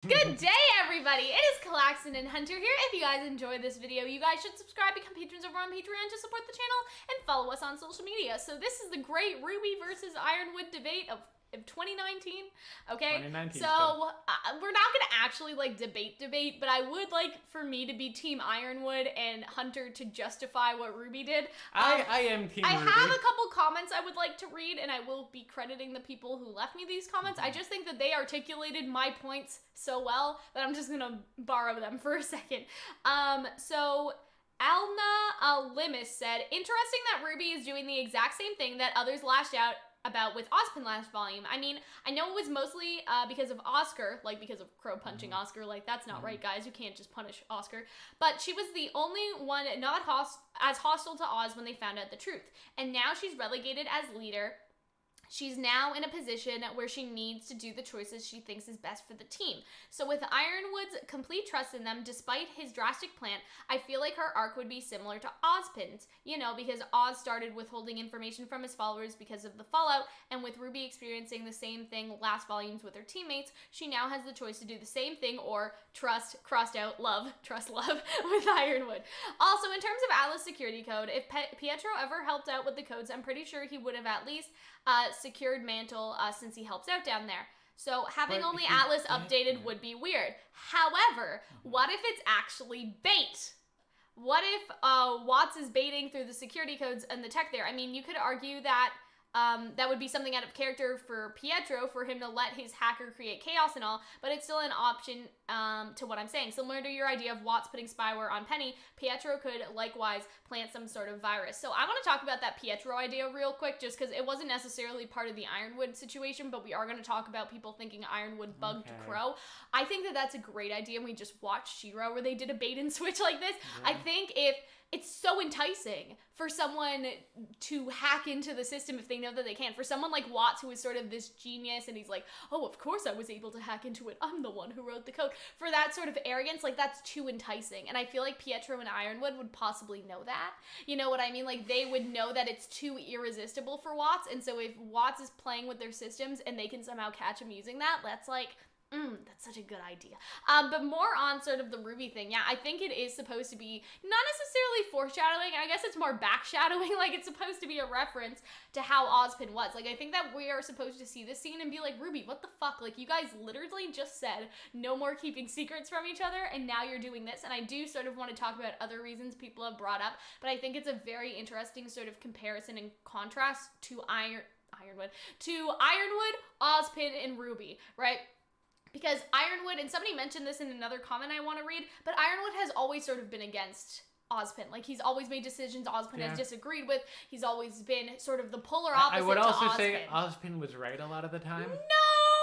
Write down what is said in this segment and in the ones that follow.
Good day, everybody! It is Calxiyn and Hunter here. If you guys enjoyed this video, you guys should subscribe, become patrons over on Patreon to support the channel, and follow us on social media. So this is the great RWBY versus Ironwood debate of 2019, okay? 2019. So we're not gonna actually like debate, but I would like for me to be Team Ironwood and Hunter to justify what RWBY did. I am Team RWBY. I have a couple comments I would like to read, and I will be crediting the people who left me these comments. I just think that they articulated my points so well that I'm just gonna borrow them for a second. So Alna Limis said, interesting that RWBY is doing the exact same thing that others lashed out about with Ozpin last volume. I mean, I know it was mostly because of Oscar, like because of Crow punching Oscar, like that's not right, guys. You can't just punish Oscar. But she was the only one not as hostile to Oz when they found out the truth. And now she's relegated as leader. She's now in a position where she needs to do the choices she thinks is best for the team. So with Ironwood's complete trust in them, despite his drastic plan, I feel like her arc would be similar to Ozpin's, you know, because Oz started withholding information from his followers because of the fallout, and with RWBY experiencing the same thing last volumes with her teammates, she now has the choice to do the same thing or trust, crossed out, love, trust love with Ironwood. Also, in terms of Atlas security code, if Pietro ever helped out with the codes, I'm pretty sure he would have at least secured Mantle since he helps out down there. So having only Atlas updated would be weird. However, what if it's actually bait? What if Watts is baiting through the security codes and the tech there? I mean, you could argue that that would be something out of character for Pietro for him to let his hacker create chaos and all, but it's still an option to what I'm saying. Similar to your idea of Watts putting spyware on Penny, Pietro could likewise plant some sort of virus. So I want to talk about that Pietro idea real quick, just because it wasn't necessarily part of the Ironwood situation, but we are going to talk about people thinking Ironwood bugged Crow. I think that that's a great idea, and we just watched She-Ra where they did a bait and switch like this. Yeah. I think if it's so enticing for someone to hack into the system if they know that they can. For someone like Watts, who is sort of this genius, and he's like, oh, of course I was able to hack into it. I'm the one who wrote the code. For that sort of arrogance, like, that's too enticing. And I feel like Pietro and Ironwood would possibly know that. You know what I mean? Like, they would know that it's too irresistible for Watts. And so if Watts is playing with their systems and they can somehow catch him using that, that's like... that's such a good idea. But more on sort of the RWBY thing. Yeah, I think it is supposed to be not necessarily foreshadowing. I guess it's more backshadowing. Like, it's supposed to be a reference to how Ozpin was. Like, I think that we are supposed to see this scene and be like, RWBY, what the fuck? Like, you guys literally just said no more keeping secrets from each other, and now you're doing this. And I do sort of want to talk about other reasons people have brought up, but I think it's a very interesting sort of comparison and contrast to Ironwood, Ozpin, and RWBY, right? Because Ironwood, and somebody mentioned this in another comment I want to read, but Ironwood has always sort of been against Ozpin. Like, he's always made decisions Ozpin has disagreed with. He's always been sort of the polar opposite to Ozpin. I would also say Ozpin was right a lot of the time. No!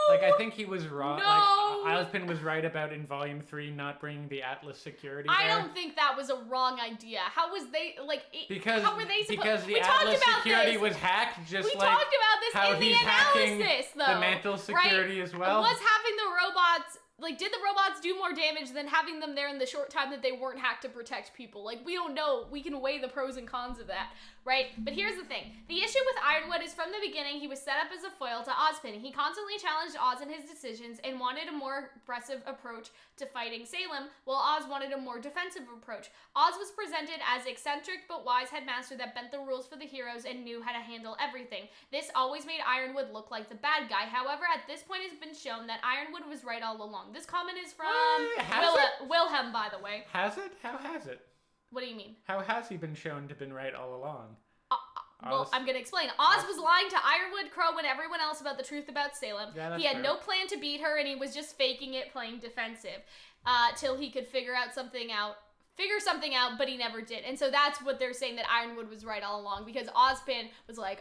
Like, I think he was wrong. No! Like, Ozpin was right about in Volume 3 not bringing the Atlas security I there. don't think that was a wrong idea. How was they, like, how were they supposed... Because the Atlas security was hacked, just like... We talked about this how in the he's analysis, though. The Mantle security as well. Was having the robots... Like, did the robots do more damage than having them there in the short time that they weren't hacked to protect people? Like, we don't know. We can weigh the pros and cons of that, right? But here's the thing. The issue with Ironwood is from the beginning, he was set up as a foil to Ozpin. He constantly challenged Oz in his decisions and wanted a more aggressive approach to fighting Salem, while Oz wanted a more defensive approach. Oz was presented as eccentric but wise headmaster that bent the rules for the heroes and knew how to handle everything. This always made Ironwood look like the bad guy. However, at this point, it's been shown that Ironwood was right all along. This comment is from Wilhelm, by the way. Has it? How has it? What do you mean? How has he been shown to have been right all along? Well, I'm going to explain. Oz was lying to Ironwood, Crow, and everyone else about the truth about Salem. Yeah, he had no plan to beat her, and he was just faking it, playing defensive, till he could figure something out, but he never did. And so that's what they're saying, that Ironwood was right all along, because Ozpin was like,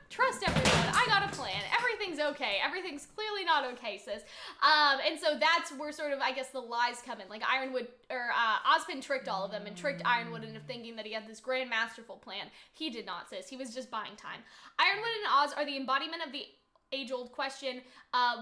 trust everyone, I got a plan, everything's okay, everything's clearly not okay, sis. And so that's where sort of, I guess, the lies come in. Like, Ozpin tricked all of them and tricked Ironwood into thinking that he had this grand masterful plan. He did not, sis. He was just buying time. Ironwood and Oz are the embodiment of the age-old question,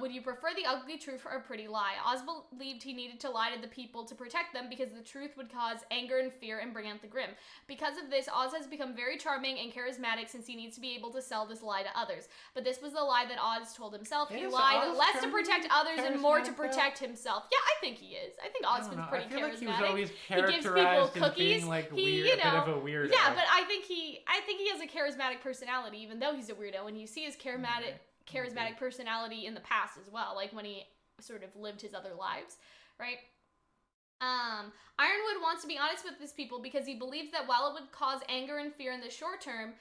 would you prefer the ugly truth or a pretty lie? Oz believed he needed to lie to the people to protect them because the truth would cause anger and fear and bring out the grim. Because of this, Oz has become very charming and charismatic since he needs to be able to sell this lie to others. But this was the lie that Oz told himself. He lied less to protect others and more to protect himself. Yeah, I think he is. I think Ozpin's pretty charismatic. Like he was always he gives people cookies. As being like weird, a bit of a weirdo. Yeah, but I think he has a charismatic personality, even though he's a weirdo, and you see his charismatic personality in the past as well, like when he sort of lived his other lives, right? Ironwood wants to be honest with his people because he believes that while it would cause anger and fear in the short term,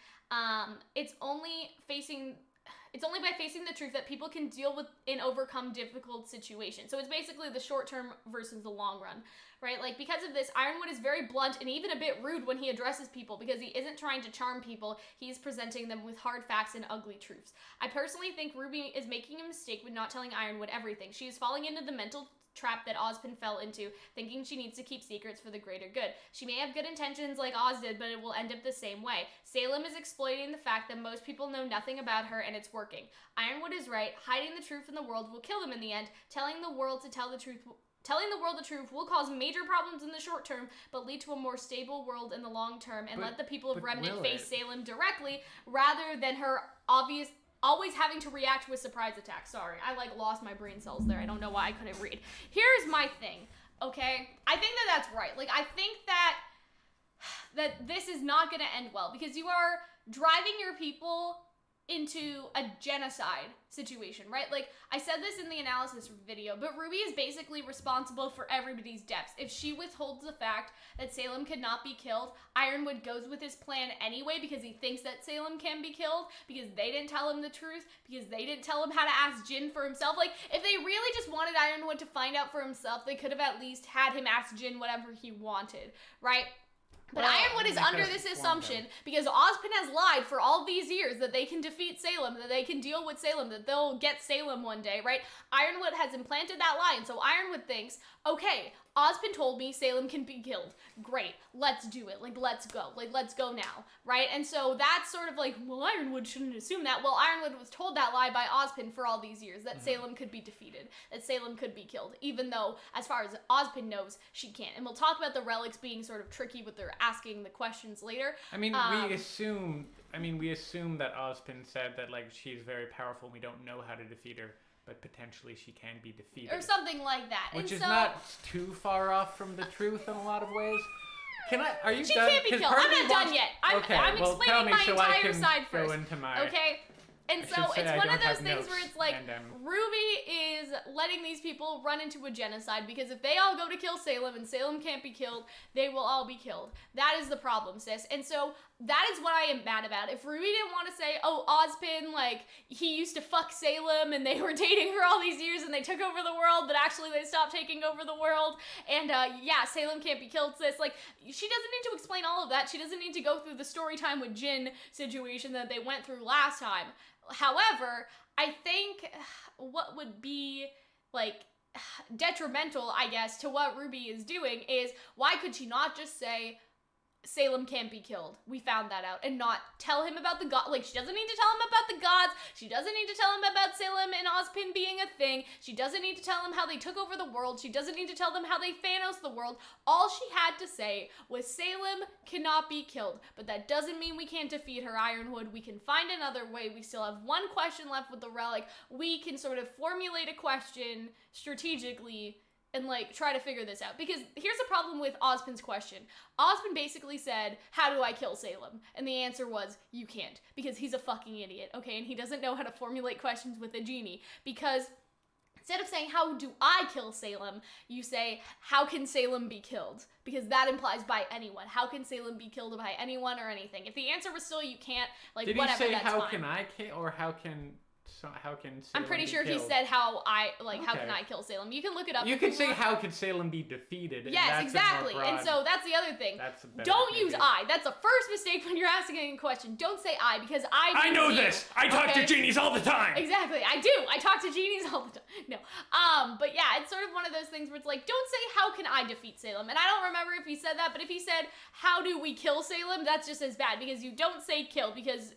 it's only by facing the truth that people can deal with and overcome difficult situations. So it's basically the short term versus the long run, right? Like, because of this, Ironwood is very blunt and even a bit rude when he addresses people because he isn't trying to charm people. He's presenting them with hard facts and ugly truths. I personally think Ruby is making a mistake with not telling Ironwood everything. She is falling into the mental trap that Ozpin fell into, thinking she needs to keep secrets for the greater good. She may have good intentions like Oz did, but it will end up the same way. Salem is exploiting the fact that most people know nothing about her and it's working. Ironwood is right. Hiding the truth from the world will kill them in the end. Telling the world the truth will cause major problems in the short term, but lead to a more stable world in the long term, and let the people of Remnant face Salem directly, rather than her always having to react with surprise attacks. Sorry, I lost my brain cells there. I don't know why I couldn't read. Here's my thing, okay? I think that's right. I think that this is not going to end well because you are driving your people into a genocide situation, right? I said this in the analysis video, but Ruby is basically responsible for everybody's deaths. If she withholds the fact that Salem could not be killed, Ironwood goes with his plan anyway because he thinks that Salem can be killed, because they didn't tell him the truth, because they didn't tell him how to ask Jin for himself. If they really just wanted Ironwood to find out for himself, they could have at least had him ask Jin whatever he wanted, right? But Ironwood is under this assumption because Ozpin has lied for all these years that they can defeat Salem, that they can deal with Salem, that they'll get Salem one day, right? Ironwood has implanted that lie, and so Ironwood thinks, okay, Ozpin told me Salem can be killed. Great, let's do it. Let's go. Let's go now, right? And so that's sort of well, Ironwood shouldn't assume that. Well, Ironwood was told that lie by Ozpin for all these years, that Salem could be defeated, that Salem could be killed, even though, as far as Ozpin knows, she can't. And we'll talk about the relics being sort of tricky with their asking the questions later. I mean, we assume that Ozpin said that, she's very powerful and we don't know how to defeat her, but potentially she can be defeated. Or something like that. Which is not too far off from the truth in a lot of ways. Are you she done? She can't be killed. I'm not done yet. I'm explaining my entire side first. Okay? And so it's one of those things where it's Ruby is letting these people run into a genocide because if they all go to kill Salem and Salem can't be killed, they will all be killed. That is the problem, sis. And so that is what I am mad about. If Ruby didn't want to say, oh, Ozpin, he used to fuck Salem and they were dating for all these years and they took over the world, but actually they stopped taking over the world, and Salem can't be killed, sis. She doesn't need to explain all of that. She doesn't need to go through the story time with Jin situation that they went through last time. However, I think what would be, detrimental, I guess, to what Ruby is doing is, why could she not just say, Salem can't be killed. We found that out. And not tell him about the god. She doesn't need to tell him about the gods. She doesn't need to tell him about Salem and Ozpin being a thing. She doesn't need to tell him how they took over the world. She doesn't need to tell them how they Thanos the world. All she had to say was Salem cannot be killed. But that doesn't mean we can't defeat her, Ironwood. We can find another way. We still have one question left with the relic. We can sort of formulate a question strategically and try to figure this out. Because here's the problem with Ozpin's question. Ozpin basically said, how do I kill Salem? And the answer was, you can't. Because he's a fucking idiot, okay? And he doesn't know how to formulate questions with a genie. Because instead of saying, how do I kill Salem? You say, how can Salem be killed? Because that implies by anyone. How can Salem be killed by anyone or anything? If the answer was still you can't, Did whatever, he say, that's how fine. Can I kill, or how can Salem I'm pretty sure killed? He said how can I kill Salem? You can look it up. You can say how could Salem be defeated. Yes, exactly. And so that's the other thing. Don't use I. That's the first mistake when you're asking a question. Don't say I, because I know this. I talk to genies all the time. Exactly. I do. I talk to genies all the time. No. But yeah, it's sort of one of those things where it's don't say how can I defeat Salem? And I don't remember if he said that, but if he said how do we kill Salem, that's just as bad, because you don't say kill, because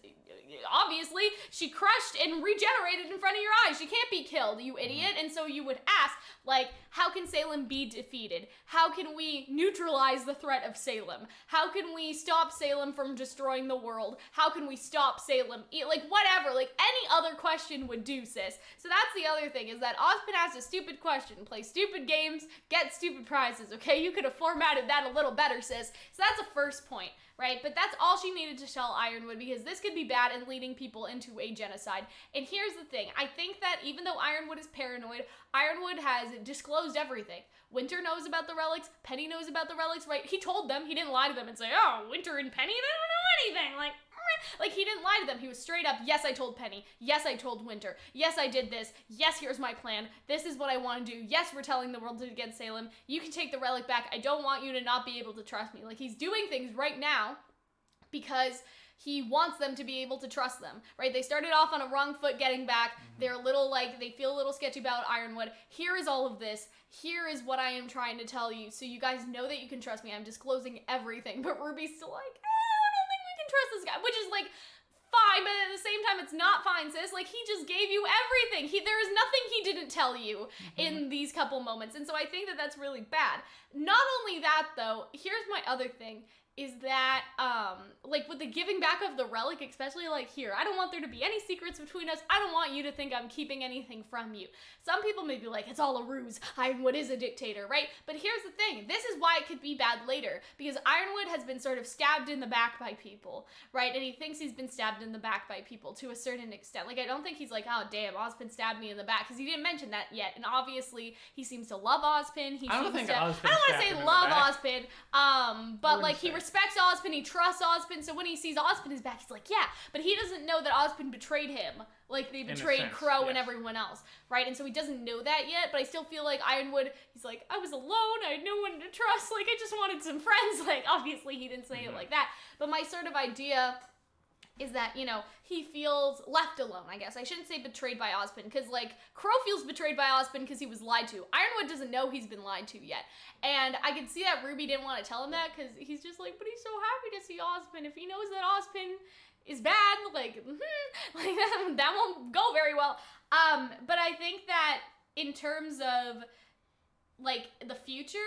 obviously she crushed and regenerated in front of your eyes. She can't be killed, you idiot. And so you would ask, like, how can Salem be defeated? How can we neutralize the threat of Salem? How can we stop Salem from destroying the world? How can we stop Salem? Like, whatever. Like, any other question would do, sis. So that's the other thing, is that Ozpin asks a stupid question, play stupid games, get stupid prizes, okay? You could have formatted that a little better, sis. So that's the first point, right? But that's all she needed to tell Ironwood, because this could be bad and leading people into a genocide. And here's the thing. I think that even though Ironwood is paranoid, Ironwood has disclosed everything. Winter knows about the relics. Penny knows about the relics, right? He told them. He didn't lie to them and say, oh, Winter and Penny, they don't know anything. Like, he didn't lie to them. He was straight up, yes, I told Penny. Yes, I told Winter. Yes, I did this. Yes, here's my plan. This is what I want to do. Yes, we're telling the world to get Salem. You can take the relic back. I don't want you to not be able to trust me. Like, he's doing things right now because he wants them to be able to trust them, right? They started off on a wrong foot getting back. They're a little, like, they feel a little sketchy about Ironwood. Here is all of this. Here is what I am trying to tell you, so you guys know that you can trust me. I'm disclosing everything. But RWBY's still like, I don't think we can trust this guy, which is, like, fine, but at the same time, it's not fine, sis. Like, he just gave you everything. There is nothing he didn't tell you in these couple moments. And so I think that that's really bad. Not only that, though, here's my other thing, is that, like, with the giving back of the relic, especially, like, here, I don't want there to be any secrets between us. I don't want you to think I'm keeping anything from you. Some people may be like, it's all a ruse. Ironwood is a dictator, right? But here's the thing. This is why it could be bad later, because Ironwood has been sort of stabbed in the back by people, right? And he thinks he's been stabbed in the back by people to a certain extent. Like, I don't think he's like, oh, damn, Ozpin stabbed me in the back, because he didn't mention that yet. And obviously, he seems to love Ozpin. I don't want to say love Ozpin, but, like, he respects Ozpin, he trusts Ozpin, so when he sees Ozpin is back, he's like, yeah, but he doesn't know that Ozpin betrayed him, like they betrayed Crow and everyone else, right? And so he doesn't know that yet, but I still feel like Ironwood, he's like, I was alone, I had no one to trust, like, I just wanted some friends, like, obviously he didn't say it like that, but my sort of idea is that, you know, he feels left alone, I guess. I shouldn't say betrayed by Ozpin, because, like, Crow feels betrayed by Ozpin because he was lied to. Ironwood doesn't know he's been lied to yet. And I can see that RWBY didn't want to tell him that, because he's just like, but he's so happy to see Ozpin. If he knows that Ozpin is bad, like, like that won't go very well. But I think that in terms of, like, the future,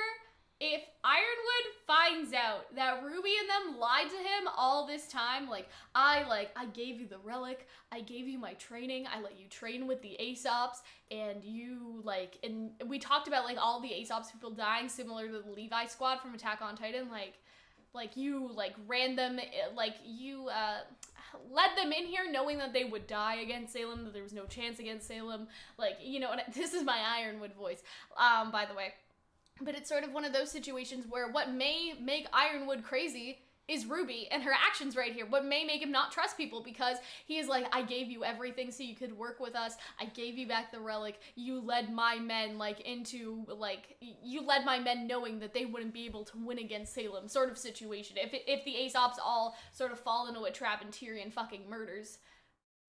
if Ironwood finds out that RWBY and them lied to him all this time, I gave you the relic, I gave you my training, I let you train with the Aesops, and you, like, and we talked about, like, all the Aesops people dying, similar to the Levi squad from Attack on Titan, like, you, like, ran them, like, you, led them in here knowing that they would die against Salem, that there was no chance against Salem, like, you know, and this is my Ironwood voice, by the way. But it's sort of one of those situations where what may make Ironwood crazy is RWBY and her actions right here. What may make him not trust people, because he is like, I gave you everything so you could work with us. I gave you back the relic. You led my men, like, into, like, you led my men knowing that they wouldn't be able to win against Salem, sort of situation. If the Aesops all sort of fall into a trap and Tyrion fucking murders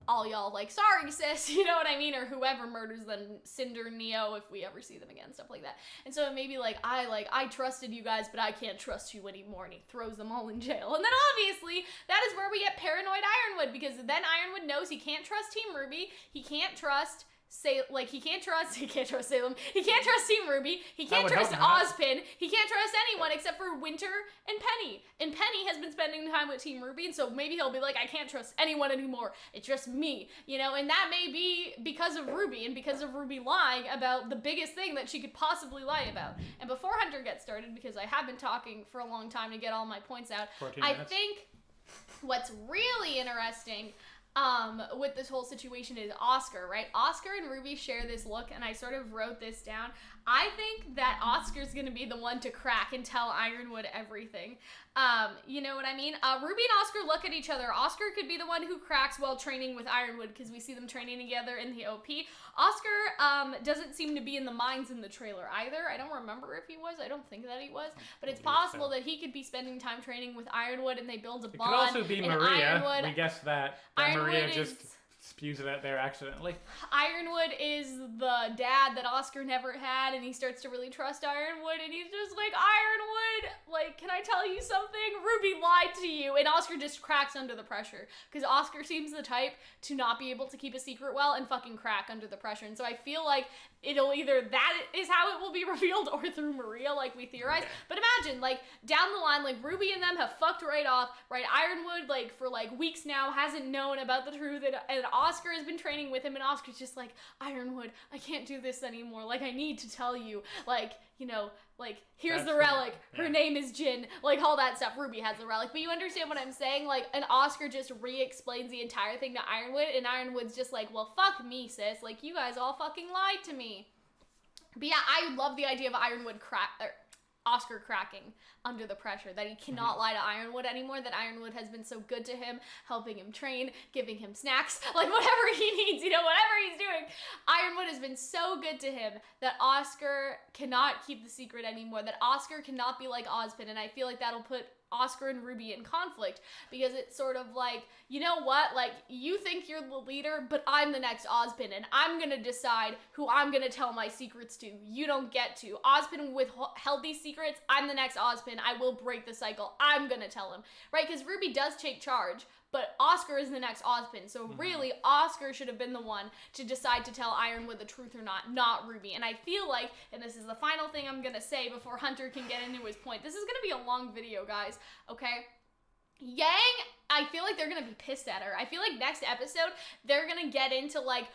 all y'all, like, sorry, sis, you know what I mean? Or whoever murders them, Cinder, Neo, if we ever see them again, stuff like that. And so it may be like, I trusted you guys, but I can't trust you anymore, and he throws them all in jail. And then obviously, that is where we get paranoid Ironwood, because then Ironwood knows he can't trust Team RWBY, he can't trust he can't trust Salem, he can't trust Team RWBY, he can't trust Ozpin, he can't trust anyone except for Winter and Penny. And Penny has been spending time with Team RWBY, and so maybe he'll be like, I can't trust anyone anymore, it's just me, you know, and that may be because of RWBY, and because of RWBY lying about the biggest thing that she could possibly lie about. And before Hunter gets started, because I have been talking for a long time to get all my points out, I think what's really interesting with this whole situation is Oscar, right? Oscar and RWBY share this look, and I sort of wrote this down. I think that Oscar's gonna be the one to crack and tell Ironwood everything. You know what I mean? RWBY and Oscar look at each other. Oscar could be the one who cracks while training with Ironwood, because we see them training together in the OP. Oscar doesn't seem to be in the mines in the trailer either. I don't remember if he was. I don't think that he was. But it's possible that he could be spending time training with Ironwood, and they build a bond. It could also be Maria. Ironwood, we guessed that Ironwood Maria just spews it out there accidentally. Ironwood is the dad that Oscar never had, and he starts to really trust Ironwood, and he's just like, Ironwood, like, can I tell you something? Ruby lied to you, and Oscar just cracks under the pressure, because Oscar seems the type to not be able to keep a secret well and fucking crack under the pressure, and so I feel like it'll either that is how it will be revealed or through Maria, like we theorize. But imagine, like, down the line, like, Ruby and them have fucked right off, right? Ironwood, like, for, like, weeks now hasn't known about the truth, and Oscar has been training with him, and Oscar's just like, Ironwood, I can't do this anymore. Like, I need to tell you, like, you know, like, here's the relic. Her name is Jin. Like, all that stuff. Ruby has the relic. But you understand what I'm saying? Like, and Oscar just re-explains the entire thing to Ironwood, and Ironwood's just like, well, fuck me, sis. Like, you guys all fucking lied to me. But yeah, I love the idea of Oscar cracking under the pressure, that he cannot lie to Ironwood anymore, that Ironwood has been so good to him, helping him train, giving him snacks, like whatever he needs, you know, whatever he's doing. Ironwood has been so good to him that Oscar cannot keep the secret anymore, that Oscar cannot be like Ozpin, and I feel like that'll put Oscar and Ruby in conflict, because it's sort of like, you know what, like, you think you're the leader, but I'm the next Ozpin, and I'm gonna decide who I'm gonna tell my secrets to. You don't get to. Ozpin withheld these secrets, I'm the next Ozpin, I will break the cycle, I'm gonna tell him, right? Because Ruby does take charge, but Oscar is the next Ozpin, so really, Oscar should have been the one to decide to tell Ironwood the truth or not Ruby. And I feel like, and this is the final thing I'm gonna say before Hunter can get into his point, this is gonna be a long video, guys, okay? Yang, I feel like they're gonna be pissed at her. I feel like next episode, they're gonna get into, like,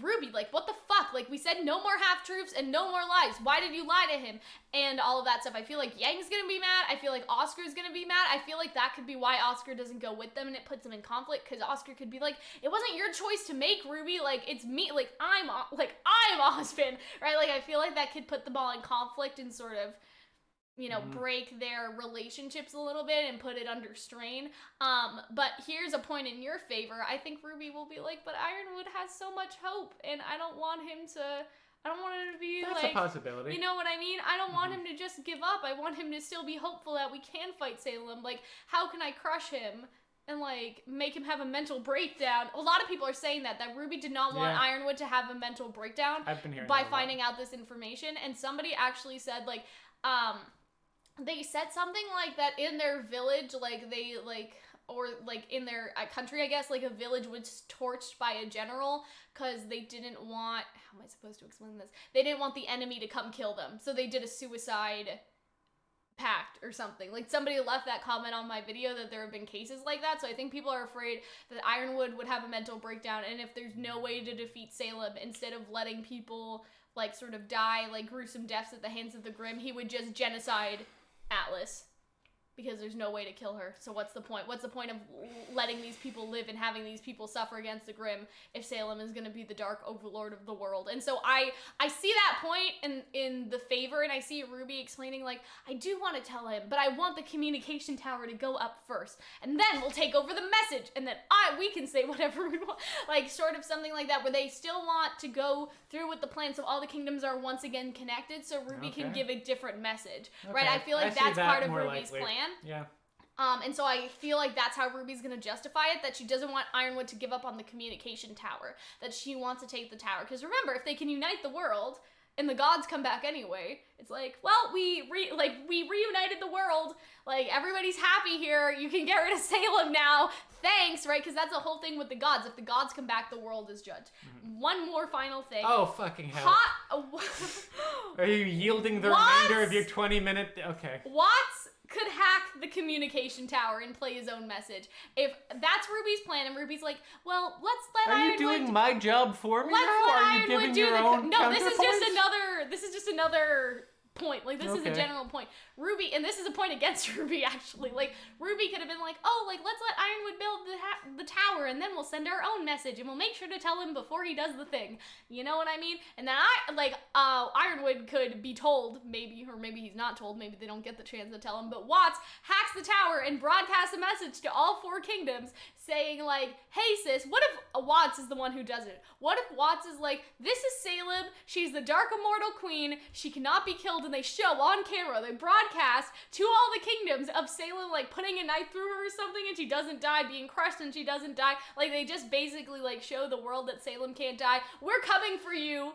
Ruby, like, what the fuck? Like, we said no more half-truths and no more lies. Why did you lie to him? And all of that stuff. I feel like Yang's gonna be mad. I feel like Oscar's gonna be mad. I feel like that could be why Oscar doesn't go with them, and it puts them in conflict, because Oscar could be like, it wasn't your choice to make, Ruby. Like, it's me. Like, I'm Ozpin, right? Like, I feel like that could put them all in conflict and sort of, you know, break their relationships a little bit and put it under strain. But here's a point in your favor. I think Ruby will be like, but Ironwood has so much hope, and I don't want him to be That's like... That's a possibility. You know what I mean? I don't want him to just give up. I want him to still be hopeful that we can fight Salem. Like, how can I crush him and, like, make him have a mental breakdown? A lot of people are saying that Ruby did not want Ironwood to have a mental breakdown by finding out this information. And somebody actually said, like, they said something like that in their village, like, they, like, or, like, in their country, I guess, like, a village was torched by a general because they didn't want, how am I supposed to explain this? They didn't want the enemy to come kill them, so they did a suicide pact or something. Like, somebody left that comment on my video that there have been cases like that, so I think people are afraid that Ironwood would have a mental breakdown, and if there's no way to defeat Salem, instead of letting people, like, sort of die, like, gruesome deaths at the hands of the Grimm, he would just genocide Atlas, because there's no way to kill her. So what's the point? What's the point of letting these people live and having these people suffer against the Grimm if Salem is going to be the dark overlord of the world? And so I see that point in the favor, and I see Ruby explaining, like, I do want to tell him, but I want the communication tower to go up first, and then we'll take over the message, and then we can say whatever we want. Like, sort of something like that, where they still want to go through with the plan so all the kingdoms are once again connected, so Ruby can give a different message, right? I feel like that's part of Ruby's plan. Yeah. And so I feel like that's how Ruby's gonna justify it, that she doesn't want Ironwood to give up on the communication tower, that she wants to take the tower. Because remember, if they can unite the world, and the gods come back anyway, it's like, well, we reunited the world, like, everybody's happy here, you can get rid of Salem now, thanks, right? Because that's the whole thing with the gods. If the gods come back, the world is judged. One more final thing. Oh, fucking hell. Are you yielding the remainder of your 20-minute... Okay. Watts could hack the communication tower and play his own message. If that's Ruby's plan, and Ruby's like, well, let's let Ironwood... Are you doing my job for me now? Are you giving your own No, this is just another point. Like, this is a general point. Ruby, and this is a point against Ruby, actually. Like, Ruby could have been like, oh, like, let's let Ironwood build the tower, and then we'll send our own message, and we'll make sure to tell him before he does the thing. You know what I mean? And then Ironwood could be told, maybe, or maybe he's not told, maybe they don't get the chance to tell him, but Watts hacks the tower and broadcasts a message to all 4 kingdoms saying, like, hey, sis, what if Watts is the one who does it? What if Watts is like, this is Salem, she's the Dark Immortal Queen, she cannot be killed in and they show on camera, they broadcast to all the kingdoms of Salem, like, putting a knife through her or something, and she doesn't die, being crushed and she doesn't die. Like, they just basically, like, show the world that Salem can't die. We're coming for you.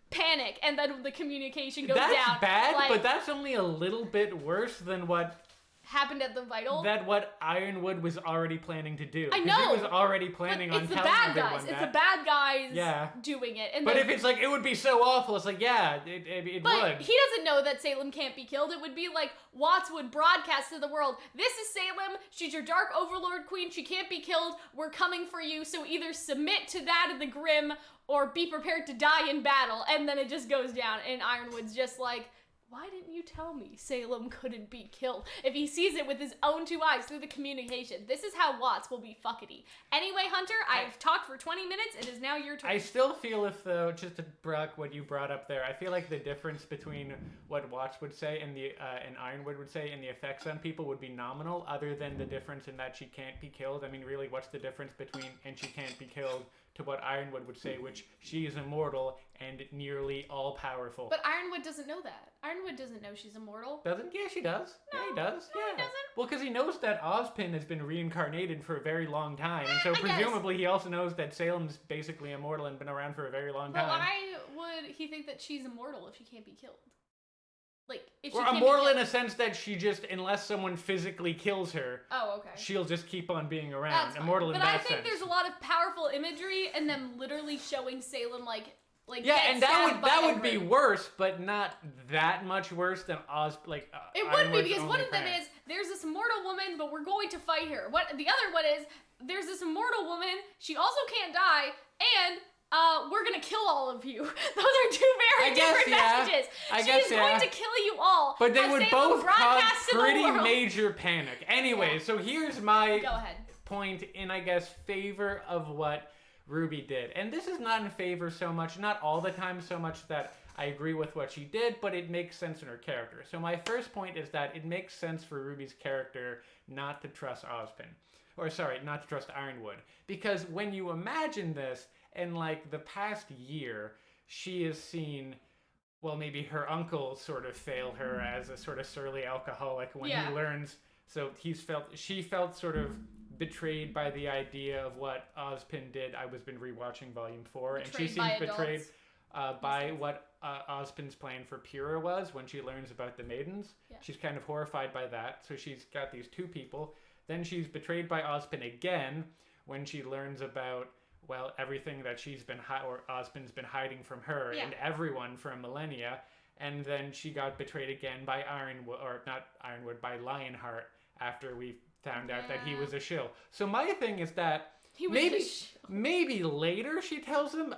Panic. And then the communication goes down. That's bad, like, but that's only a little bit worse than what happened at the Vital. what Ironwood was already planning to do. I know. He was already planning on telling bad everyone guys. that. It's the bad guys doing it. And but if it's like, it would be so awful, it's like, yeah, it but would. He doesn't know that Salem can't be killed. It would be like Watts would broadcast to the world, this is Salem, she's your Dark Overlord Queen, she can't be killed, we're coming for you, so either submit to that of the Grim, or be prepared to die in battle. And then it just goes down, and Ironwood's just like, why didn't you tell me Salem couldn't be killed? If he sees it with his own two eyes through the communication. This is how Watts will be fuckety. Anyway, Hunter, I've talked for 20 minutes. It is now your turn. I still feel if, though, just to Brock, what you brought up there, I feel like the difference between what Watts would say and and Ironwood would say and the effects on people would be nominal, other than the difference in that she can't be killed. I mean, really, what's the difference between and she can't be killed to what Ironwood would say, which she is immortal and nearly all-powerful. But Ironwood doesn't know that. Ironwood doesn't know she's immortal. Doesn't? Yeah, she does. No, yeah, he does. No, yeah. he doesn't. Well, because he knows that Ozpin has been reincarnated for a very long time, and so I guess. presumably he also knows that Salem's basically immortal and been around for a very long time. Well, why would he think that she's immortal if she can't be killed? Like, if she Or can't immortal be in a sense that she just, unless someone physically kills her, oh, okay. she'll just keep on being around. That's Immortal fine. in but that I think sense. there's a lot of powerful imagery and them literally showing Salem like yeah, get and stabbed by that would be Ingrid. worse, but not that much worse than It would be, because one of them is there's this immortal woman, but we're going to fight her. What the other one is, there's this immortal woman, she also can't die, and we're gonna kill all of you. Those are two very different messages. She's going to kill you all. But they would both cause pretty world. major panic. Anyway, so here's my Go ahead. point in, I guess, favor of what RWBY did. And this is not in favor so much, not all the time so much that I agree with what she did, but it makes sense in her character. So my first point is that it makes sense for RWBY's character not to trust Ozpin. Or sorry, not to trust Ironwood. Because when you imagine this, in like the past year, she has seen, well, maybe her uncle sort of fail her as a sort of surly alcoholic when he learns. So she felt sort of betrayed by the idea of what Ozpin did. I was been rewatching Volume 4, and she seems betrayed by what Ozpin's plan for Pyrrha was when she learns about the maidens. Yeah. She's kind of horrified by that. So she's got these two people. Then she's betrayed by Ozpin again when she learns about, well, everything that Ozpin's been hiding from her and everyone for millennia. And then she got betrayed again by by Lionheart after we found out that he was a shill. So my thing is that maybe later she tells him,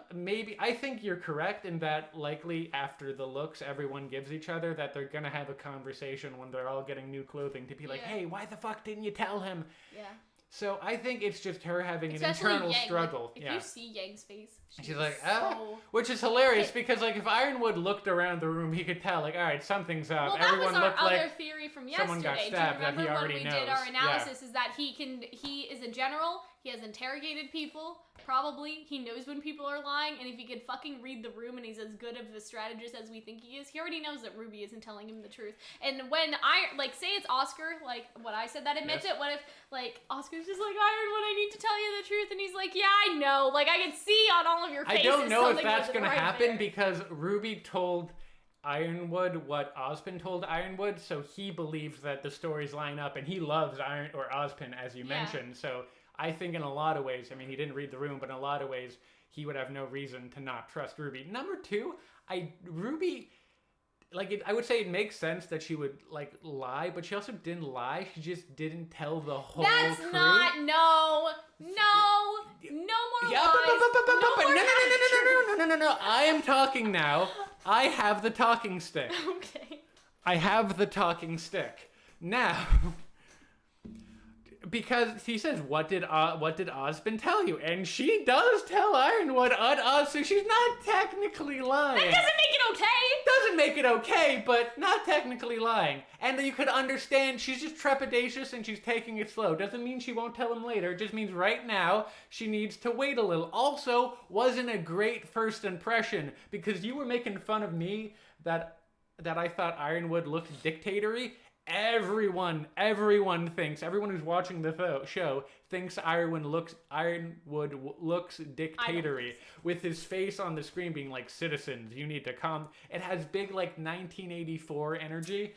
I think you're correct in that likely after the looks everyone gives each other, that they're gonna have a conversation when they're all getting new clothing to be like, hey, why the fuck didn't you tell him? Yeah. So I think it's just her having an internal struggle. Like, if you see Yang's face, she's like, which is hilarious because like if Ironwood looked around the room, he could tell like, all right, something's up. Well, everyone that was looked our like other theory from yesterday. Someone got stabbed that he already knows. When we did our analysis, is that he is a general. He has interrogated people. Probably he knows when people are lying, and if he could fucking read the room and he's as good of a strategist as we think he is, he already knows that RWBY isn't telling him the truth. And when say it's Oscar, like what I said that admits it. What if like Oscar's just like, Ironwood, I need to tell you the truth, and he's like, yeah, I know. Like I can see on all of your faces. I don't know if that's gonna happen because RWBY told Ironwood what Ozpin told Ironwood, so he believes that the stories line up, and he loves Ozpin, as you mentioned. So I think in a lot of ways, I mean, he didn't read the room, but in a lot of ways, he would have no reason to not trust RWBY. Number two, RWBY, I would say it makes sense that she would, lie, but she also didn't lie. She just didn't tell the whole truth. That's not, no more lies. No. I am talking now. I have the talking stick. Okay. I have the talking stick. Now... Because he says, what did Ozpin tell you? And she does tell Ironwood, so she's not technically lying. That doesn't make it okay! Doesn't make it okay, but not technically lying. And you could understand she's just trepidatious and she's taking it slow. Doesn't mean she won't tell him later. It just means right now she needs to wait a little. Also, wasn't a great first impression because you were making fun of me that that I thought Ironwood looked dictatory. Everyone who's watching the show thinks Ironwood looks dictatory, with his face on the screen being like, citizens, you need to calm. It has big like 1984 energy,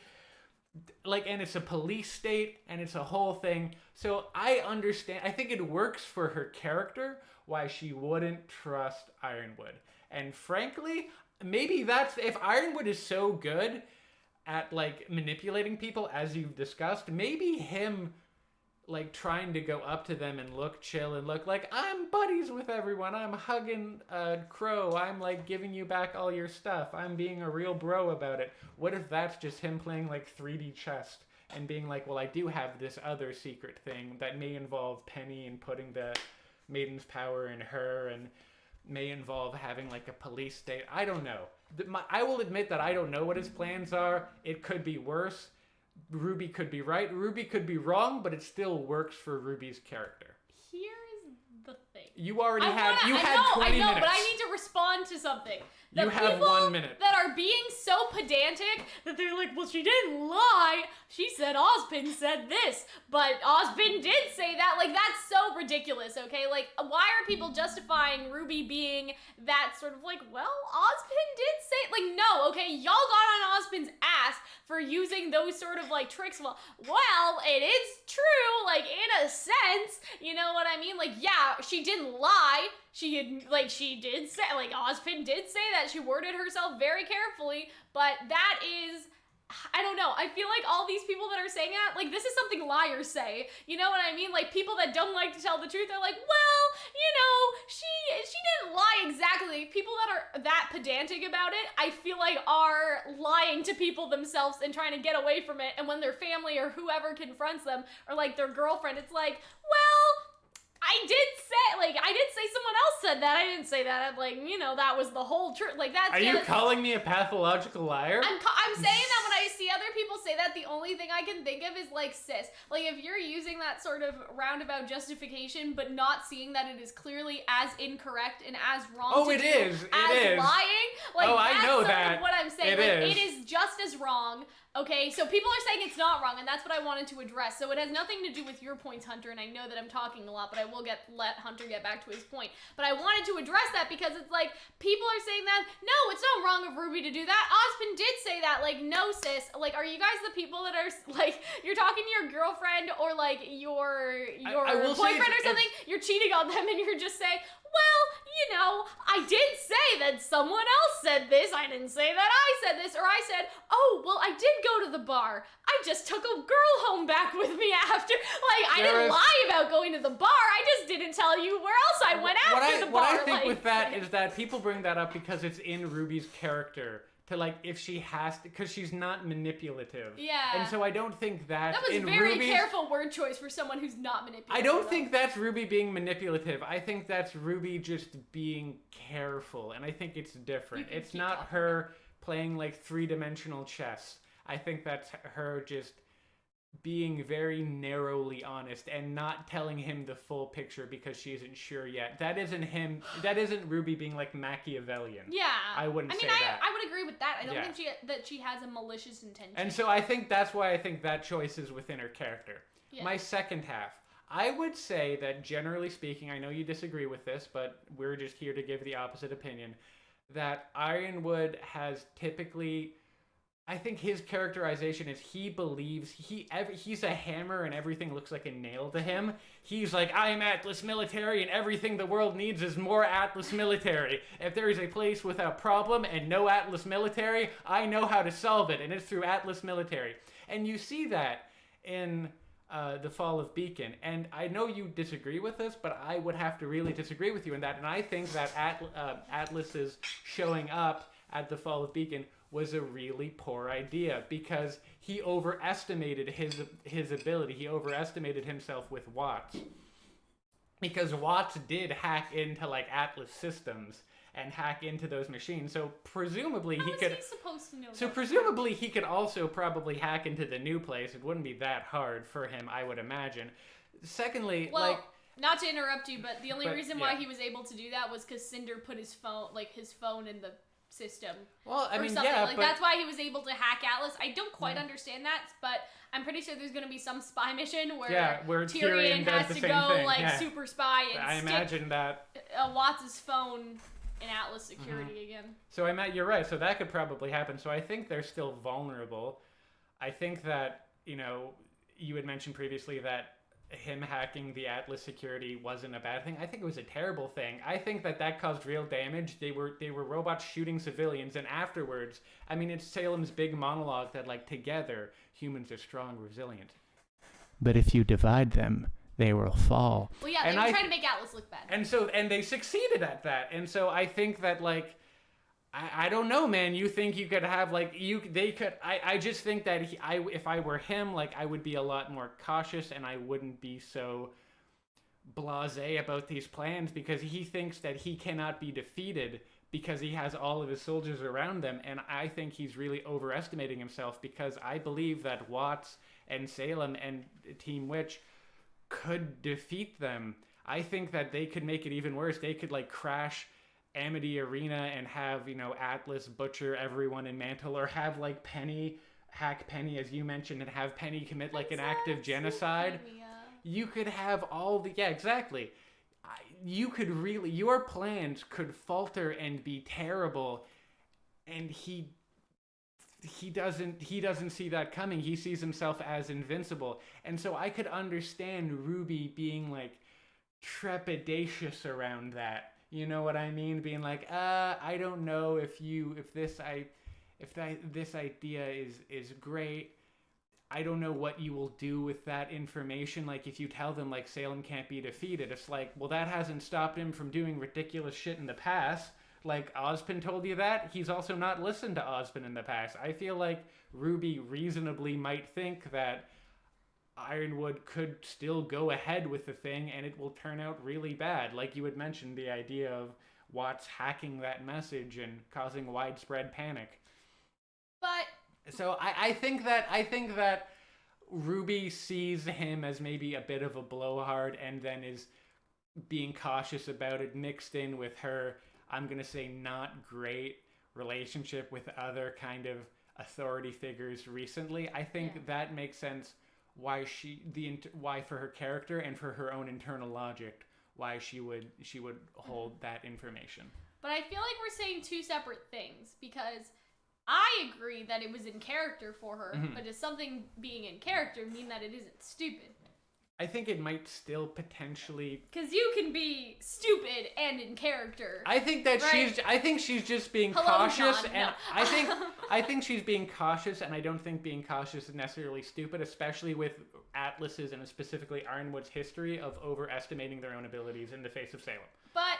like, and it's a police state and it's a whole thing. So I understand. I think it works for her character why she wouldn't trust Ironwood. And frankly, maybe that's, if Ironwood is so good at like manipulating people, as you've discussed, maybe him like trying to go up to them and look chill and look like, I'm buddies with everyone, I'm hugging Crow, I'm like giving you back all your stuff, I'm being a real bro about it. What if that's just him playing like 3D chess and being like, well, I do have this other secret thing that may involve Penny and putting the Maiden's power in her, and may involve having like a police state. I don't know. I will admit that I don't know what his plans are. It could be worse. RWBY could be right. RWBY could be wrong, but it still works for RWBY's character. Here's the thing. You already had 20 minutes. minutes. But I need to respond to something. The you have 1 minute. That are being so pedantic that they're like, well, she didn't lie. She said Ozpin said this, but Ozpin did say that. Like, that's so ridiculous, okay? Like, why are people justifying RWBY being that sort of like, well, Ozpin did say, like, no, okay? Y'all got on Ozpin's ass for using those sort of, like, tricks. Well, it is true, like, in a sense, you know what I mean? Like, yeah, she didn't lie. She did say, like, Ozpin did say that. She worded herself very carefully, but that is, I don't know. I feel like all these people that are saying that, like, this is something liars say. You know what I mean? Like, people that don't like to tell the truth are like, well, you know, she didn't lie exactly. People that are that pedantic about it, I feel like are lying to people themselves and trying to get away from it. And when their family or whoever confronts them, or like their girlfriend, it's like, well, I did say someone else said that. I didn't say that. Like, you know, that was the whole truth. Like, that's. Are you calling me a pathological liar? I'm saying that when I see other people say that, the only thing I can think of is like, sis. Like, if you're using that sort of roundabout justification, but not seeing that it is clearly as incorrect and as wrong. Oh, it is. It is lying. Like, I know that's that. Sort of what I'm saying. It is just as wrong. Okay, so people are saying it's not wrong, and that's what I wanted to address. So it has nothing to do with your points, Hunter, and I know that I'm talking a lot, but I will let Hunter get back to his point. But I wanted to address that because it's like, people are saying that, no, it's not wrong of RWBY to do that. Ozpin did say that. Like, no, sis. Like, are you guys the people that are, like, you're talking to your girlfriend or, like, your boyfriend or something, you're cheating on them, and you're just saying, well, you know, I did say that someone else said this. I didn't say that I said this. Or I said, oh, well, I did go to the bar. I just took a girl home back with me after. Like, I didn't lie about going to the bar. I just didn't tell you where else I went after the bar. What I think with that is that people bring that up because it's in RWBY's character. To like, if she has to, because she's not manipulative. Yeah. And so I don't think that was very careful word choice for someone who's not manipulative. I don't think that's RWBY being manipulative. I think that's RWBY just being careful, and I think it's different. It's not her playing like 3-dimensional chess. I think that's her just being very narrowly honest and not telling him the full picture because she isn't sure yet. That isn't him. That isn't RWBY being like Machiavellian. Yeah. I wouldn't say that. I would agree with that. I don't think she has a malicious intention. And so I think that's why I think that choice is within her character. Yeah. My second half. I would say that generally speaking, I know you disagree with this, but we're just here to give the opposite opinion, that Ironwood has typically, I think his characterization is he believes he's a hammer and everything looks like a nail to him. He's like, I am Atlas military and everything the world needs is more Atlas military. If there is a place with a problem and no Atlas military, I know how to solve it, and it's through Atlas military. And you see that in the Fall of Beacon. And I know you disagree with this, but I would have to really disagree with you in that. And I think that Atlas's showing up at the Fall of Beacon was a really poor idea because he overestimated his ability. He overestimated himself with Watts. Because Watts did hack into like Atlas systems and hack into those machines. So presumably he could. How was he supposed to know? So presumably he could also probably hack into the new place. It wouldn't be that hard for him, I would imagine. Secondly, well, not to interrupt you, but the only reason why he was able to do that was because Cinder put his phone in the system. Well, I or mean, something. yeah, like but that's why he was able to hack Atlas. I don't quite understand that, but I'm pretty sure there's gonna be some spy mission where Tyrion does has the to same go thing. like Yeah. super spy and I stick imagine that. Watts' phone in Atlas security again. So you're right. So that could probably happen. So I think they're still vulnerable. I think that, you had mentioned previously that him hacking the Atlas security wasn't a bad thing. I think it was a terrible thing. I think that caused real damage. They were robots shooting civilians, and afterwards, I mean, it's Salem's big monologue that, like, together, humans are strong, resilient. But if you divide them, they will fall. Well, yeah, they were trying to make Atlas look bad. And they succeeded at that. And so I think that, like, I don't know, man. You think you could have, like, I just think that if I were him, like, I would be a lot more cautious and I wouldn't be so blasé about these plans, because he thinks that he cannot be defeated because he has all of his soldiers around them. And I think he's really overestimating himself, because I believe that Watts and Salem and Team Witch could defeat them. I think that they could make it even worse. They could, like, crash Amity Arena and have, Atlas butcher everyone in Mantle, or have, like, Penny hack Penny, as you mentioned, and have Penny commit, like, an act of genocide. You could have all the... Yeah, exactly. You could really... Your plans could falter and be terrible, and he doesn't see that coming. He sees himself as invincible. And so I could understand RWBY being, like, trepidatious around that. You know what I mean? Being like, I don't know if this idea is great. I don't know what you will do with that information. Like, if you tell them, like, Salem can't be defeated, it's like, well, that hasn't stopped him from doing ridiculous shit in the past. Like, Ozpin told you that. He's also not listened to Ozpin in the past. I feel like RWBY reasonably might think that Ironwood could still go ahead with the thing and it will turn out really bad. Like you had mentioned, the idea of Watts hacking that message and causing widespread panic. But so I think that RWBY sees him as maybe a bit of a blowhard, and then is being cautious about it, mixed in with her, I'm gonna say, not great relationship with other kind of authority figures recently. I think that makes sense. Why for her character and for her own internal logic, why she would hold that information. But I feel like we're saying two separate things, because I agree that it was in character for her, but does something being in character mean that it isn't stupid? I think it might still potentially... Because you can be stupid and in character. I think that she's just being cautious, John, and no. I think she's being cautious, and I don't think being cautious is necessarily stupid, especially with Atlas's and specifically Ironwood's history of overestimating their own abilities in the face of Salem. But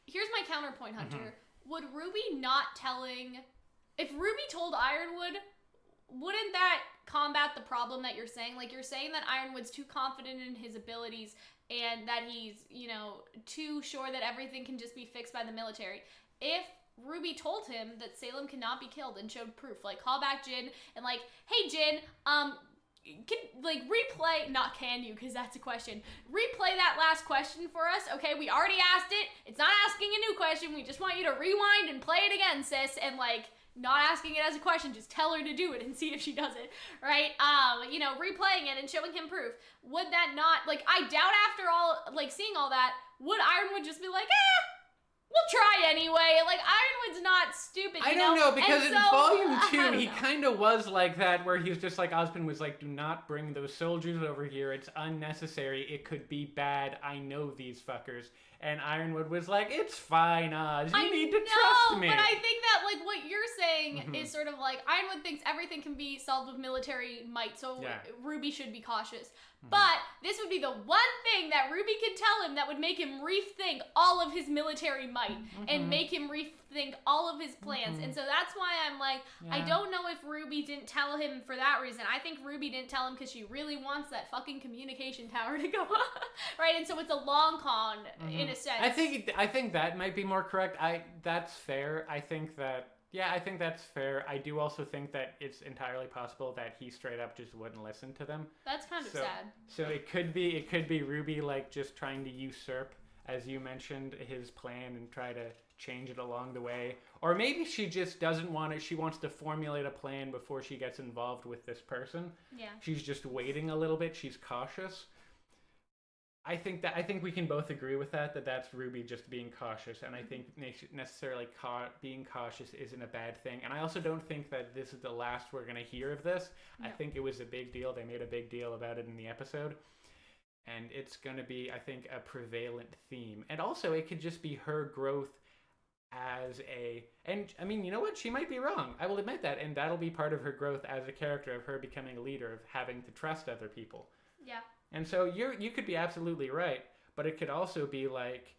here's my counterpoint, Hunter. Would RWBY not telling... If RWBY told Ironwood, wouldn't that combat the problem that you're saying? Like, you're saying that Ironwood's too confident in his abilities and that he's, too sure that everything can just be fixed by the military. If RWBY told him that Salem cannot be killed and showed proof, like, call back Jin and, like, hey, Jin, replay, not can you, because that's a question. Replay that last question for us, okay? We already asked it. It's not asking a new question. We just want you to rewind and play it again, sis, and, like, not asking it as a question, just tell her to do it and see if she does it, right? Replaying it and showing him proof. Would that not, like, I doubt after all, like, seeing all that, would Ironwood just be like, we'll try anyway? Like, Ironwood's not stupid, I don't know, because in Volume 2, he kind of was like that, where he was just like, Ozpin was like, do not bring those soldiers over here. It's unnecessary. It could be bad. I know these fuckers. And Ironwood was like, it's fine, Oz. You need to trust me. But I think that, like, what you're saying is sort of like, Ironwood thinks everything can be solved with military might, so RWBY should be cautious. But this would be the one thing that RWBY could tell him that would make him rethink all of his military might and make him rethink all of his plans. And so that's why I'm like, I don't know if RWBY didn't tell him for that reason. I think RWBY didn't tell him because she really wants that fucking communication tower to go up, right? And so it's a long con in a sense. I think that might be more correct. That's fair. I think that's fair. I do also think that it's entirely possible that he straight up just wouldn't listen to them. That's kind of sad. So it could be RWBY, like, just trying to usurp, as you mentioned, his plan and try to change it along the way. Or maybe she just doesn't want it. She wants to formulate a plan before she gets involved with this person. Yeah. She's just waiting a little bit. She's cautious. I think we can both agree with that's RWBY just being cautious, and I think necessarily being cautious isn't a bad thing. And I also don't think that this is the last we're going to hear of this. No. I think it was a big deal. They made a big deal about it in the episode, and it's going to be, I think, a prevalent theme. And also, it could just be her growth as and I mean, you know what? She might be wrong. I will admit that, and that'll be part of her growth as a character, of her becoming a leader, of having to trust other people. Yeah. And so you could be absolutely right, but it could also be like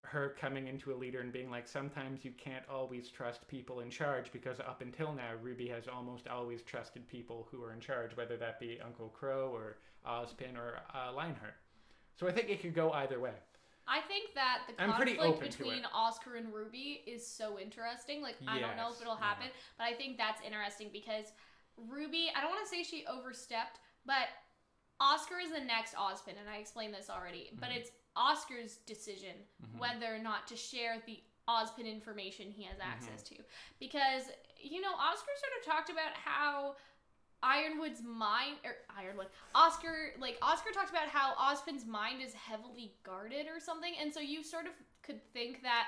her coming into a leader and being like, sometimes you can't always trust people in charge, because up until now, RWBY has almost always trusted people who are in charge, whether that be Uncle Crow or Ozpin or Lionheart. So I think it could go either way. I think that the conflict between Oscar and RWBY is so interesting. Like, I don't know if it'll happen, but I think that's interesting because RWBY, I don't want to say she overstepped, but Oscar is the next Ozpin, and I explained this already, but it's Oscar's decision whether or not to share the Ozpin information he has access to. Because, you know, Oscar sort of talked about how Oscar talked about how Ozpin's mind is heavily guarded or something, and so you sort of could think that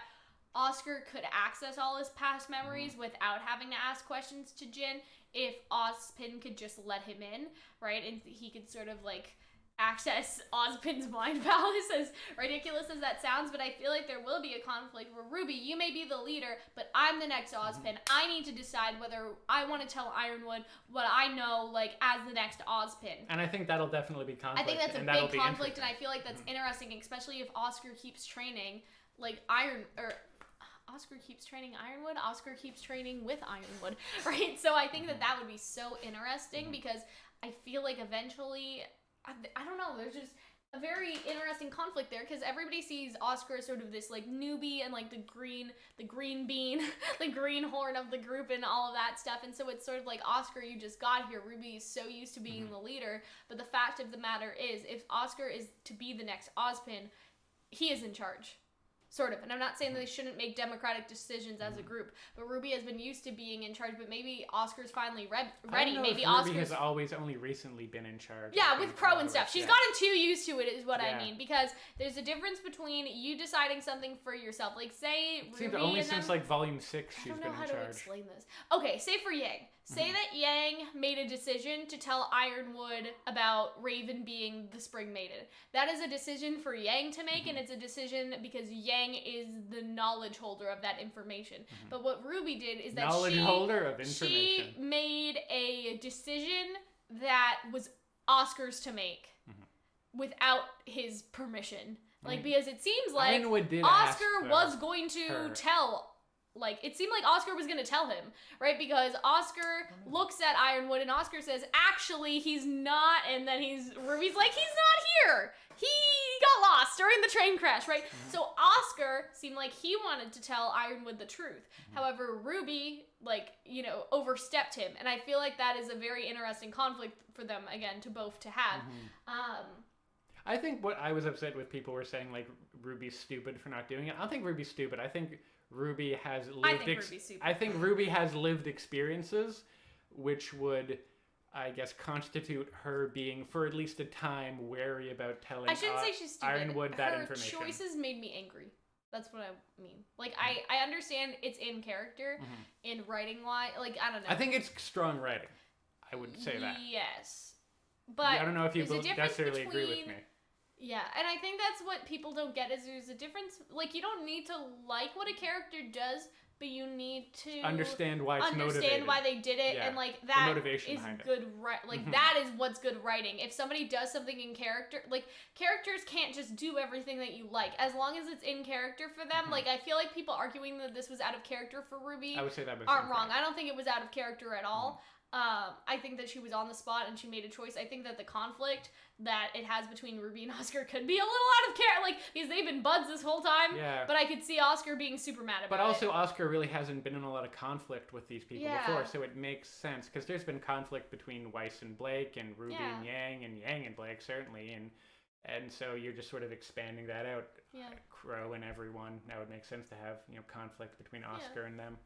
Oscar could access all his past memories without having to ask questions to Jin if Ozpin could just let him in, right? And he could sort of like access Ozpin's mind palace, as ridiculous as that sounds, but I feel like there will be a conflict where RWBY, you may be the leader, but I'm the next Ozpin. I need to decide whether I want to tell Ironwood what I know, like, as the next Ozpin. And I think that'll definitely be conflict. I think that's a big conflict, and I feel like that's interesting, especially if Oscar keeps training, like, Oscar keeps training Ironwood, Oscar keeps training with Ironwood, right? So I think that would be so interesting because I feel like eventually, I don't know, there's just a very interesting conflict there because everybody sees Oscar as sort of this like newbie and like the green bean, the greenhorn of the group and all of that stuff. And so it's sort of like, Oscar, you just got here. RWBY is so used to being the leader. But the fact of the matter is, if Oscar is to be the next Ozpin, he is in charge. Sort of. And I'm not saying that they shouldn't make democratic decisions as a group, but RWBY has been used to being in charge, but maybe Oscar's finally ready. Maybe Oscar has always only recently been in charge. Yeah, with Crow and stuff. She's gotten too used to it is what I mean, because there's a difference between you deciding something for yourself. Like, say RWBY seems only since like volume 6 she's been in charge. I don't know how to explain this. Okay, say for Yang. Say that Yang made a decision to tell Ironwood about Raven being the Spring Maiden. That is a decision for Yang to make, and it's a decision because Yang is the knowledge holder of that information. But what RWBY did is that she made a decision that was Oscar's to make without his permission. Like, because it seems like Oscar was going to tell. Like, it seemed like Oscar was going to tell him, right? Because Oscar looks at Ironwood and Oscar says, actually, he's not. And then RWBY's like, he's not here. He got lost during the train crash, right? So Oscar seemed like he wanted to tell Ironwood the truth. However, RWBY, like, you know, overstepped him. And I feel like that is a very interesting conflict for them, again, to both to have. I think what I was upset with, people were saying, like, RWBY's stupid for not doing it. I don't think RWBY's stupid. I think RWBY has lived experiences which would, I guess, constitute her being, for at least a time, wary about telling Ironwood that information. Her choices made me angry. That's what I mean. Like, I understand it's in character, in writing wise. Like, I don't know. I think it's strong writing. I would say that. Yes. But I don't know if you necessarily agree with me. Yeah, and I think that's what people don't get, is there's a difference. Like, you don't need to like what a character does, but you need to understand why it's motivated. Understand why they did it, and like that is good. That is what's good writing. If somebody does something in character, like, characters can't just do everything that you like, as long as it's in character for them. Like, I feel like people arguing that this was out of character for RWBY I would say that aren't wrong. I don't think it was out of character at all. I think that she was on the spot and she made a choice. I think that the conflict that it has between RWBY and Oscar could be a little out of character, like, because they've been buds this whole time. Yeah. But I could see Oscar being super mad about it. But also, Oscar really hasn't been in a lot of conflict with these people before, so it makes sense. Because there's been conflict between Weiss and Blake, and RWBY and Yang and Blake, certainly. And And so you're just sort of expanding that out. Yeah. Crow and everyone. That would make sense to have, conflict between Oscar and them.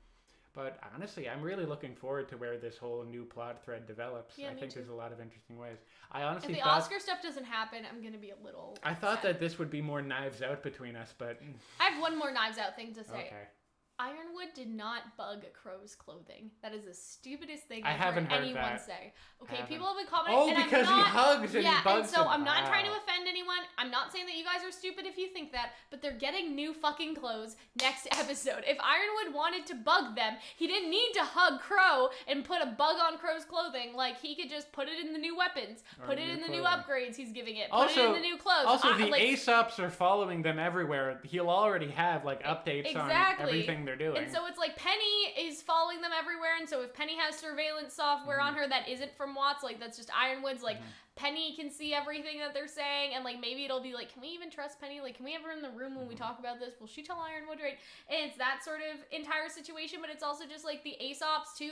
But honestly, I'm really looking forward to where this whole new plot thread develops. Yeah, I think too. there's a lot of interesting ways. I honestly if the thought... Oscar stuff doesn't happen, I'm going to be a little I thought sad. that this would be more Knives Out between us, but... I have one more Knives Out thing to say. Okay. Ironwood did not bug Crow's clothing. That is the stupidest thing I I've haven't heard heard anyone that. say. Okay, Haven't. people have been commenting. Oh, and because I'm not, he hugs and he bugs and so him. I'm not trying to Wow. offend anyone. I'm not saying that you guys are stupid if you think that, but they're getting new fucking clothes next episode. If Ironwood wanted to bug them, he didn't need to hug Crow and put a bug on Crow's clothing. Like, he could just put it in the new weapons, put it in the new upgrades he's giving it, put it in the new clothes. Also, the Aesops are following them everywhere. He'll already have, updates on everything they're doing. And so it's like Penny is following them everywhere, and so if Penny has surveillance software on her that isn't from Watts, that's just Ironwood's, Penny can see everything that they're saying, and maybe it'll be can we even trust Penny? Can we have her in the room when we talk about this? Will she tell Ironwood, right? And it's that sort of entire situation, but it's also just the Aesops too.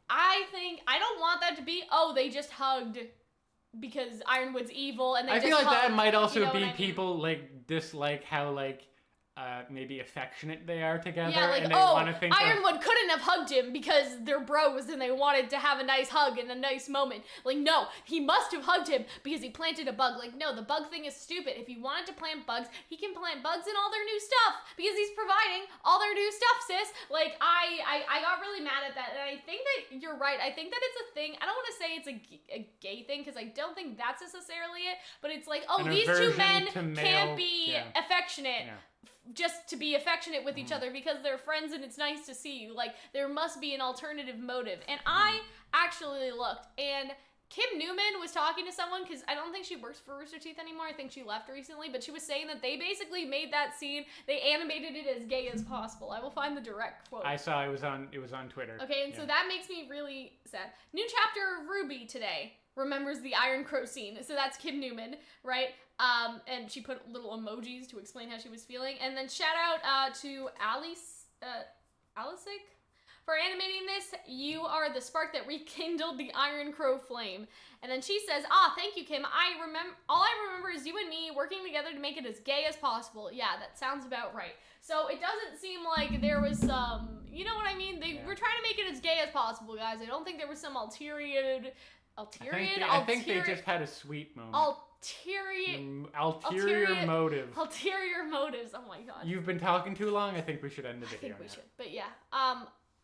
I don't want that to be, they just hugged because Ironwood's evil, and they just I feel like hugged, that might also be what I mean? people dislike how maybe affectionate they are together, Yeah, and they want to think Ironwood couldn't have hugged him because they're bros and they wanted to have a nice hug and a nice moment. No, he must have hugged him because he planted a bug. No, the bug thing is stupid. If he wanted to plant bugs, he can plant bugs in all their new stuff because he's providing all their new stuff, sis. I got really mad at that, and I think that you're right. I think that it's a thing. I don't want to say it's a gay thing because I don't think that's necessarily it, but it's these two men can't be affectionate. Yeah. Just to be affectionate with each other because they're friends and it's nice to see you. There must be an alternative motive. And I actually looked, and Kim Newman was talking to someone because I don't think she works for Rooster Teeth anymore. I think she left recently, but she was saying that they basically made that scene, they animated it as gay as possible. I will find the direct quote. I saw it was on Twitter. Okay, and so that makes me really sad. New chapter of RWBY today remembers the Iron Crow scene. So that's Kim Newman, right? And she put little emojis to explain how she was feeling. And then shout out to Alisic for animating this. You are the spark that rekindled the Iron Crow flame. And then she says, thank you, Kim. All I remember is you and me working together to make it as gay as possible. Yeah, that sounds about right. So it doesn't seem like there was some, you know what I mean? They were trying to make it as gay as possible, guys. I don't think there was some ulterior I think they just had a sweet moment. Ulterior motive. Ulterior motives. Oh my god. You've been talking too long. I think we should end the video. I think we should. But yeah,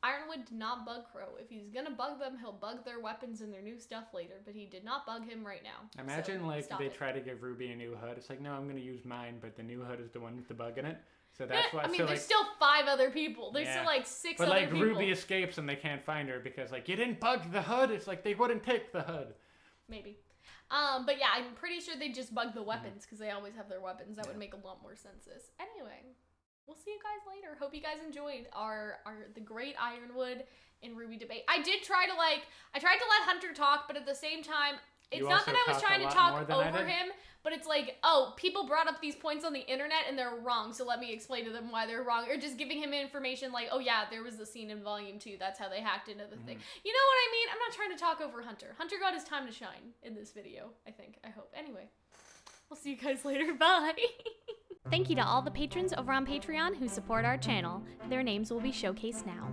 Ironwood did not bug Crow. If he's gonna bug them, he'll bug their weapons and their new stuff later. But he did not bug him right now. Imagine they try to give RWBY a new hood. It's no, I'm gonna use mine, but the new hood is the one with the bug in it. So that's why. There's still 5 other people. There's still 6 other people. But RWBY escapes and they can't find her because you didn't bug the hood. It's they wouldn't take the hood. Maybe. But yeah, I'm pretty sure they just bug the weapons because they always have their weapons. That would make a lot more sense. Anyway, we'll see you guys later. Hope you guys enjoyed the great Ironwood and RWBY debate. I did try to I tried to let Hunter talk, but at the same time, it's not that I was trying to talk over him, but it's people brought up these points on the internet and they're wrong, so let me explain to them why they're wrong, or just giving him information oh yeah, there was the scene in Volume 2, that's how they hacked into the thing. You know what I mean? I'm not trying to talk over Hunter. Hunter got his time to shine in this video, I hope. Anyway, we'll see you guys later. Bye! Thank you to all the patrons over on Patreon who support our channel. Their names will be showcased now.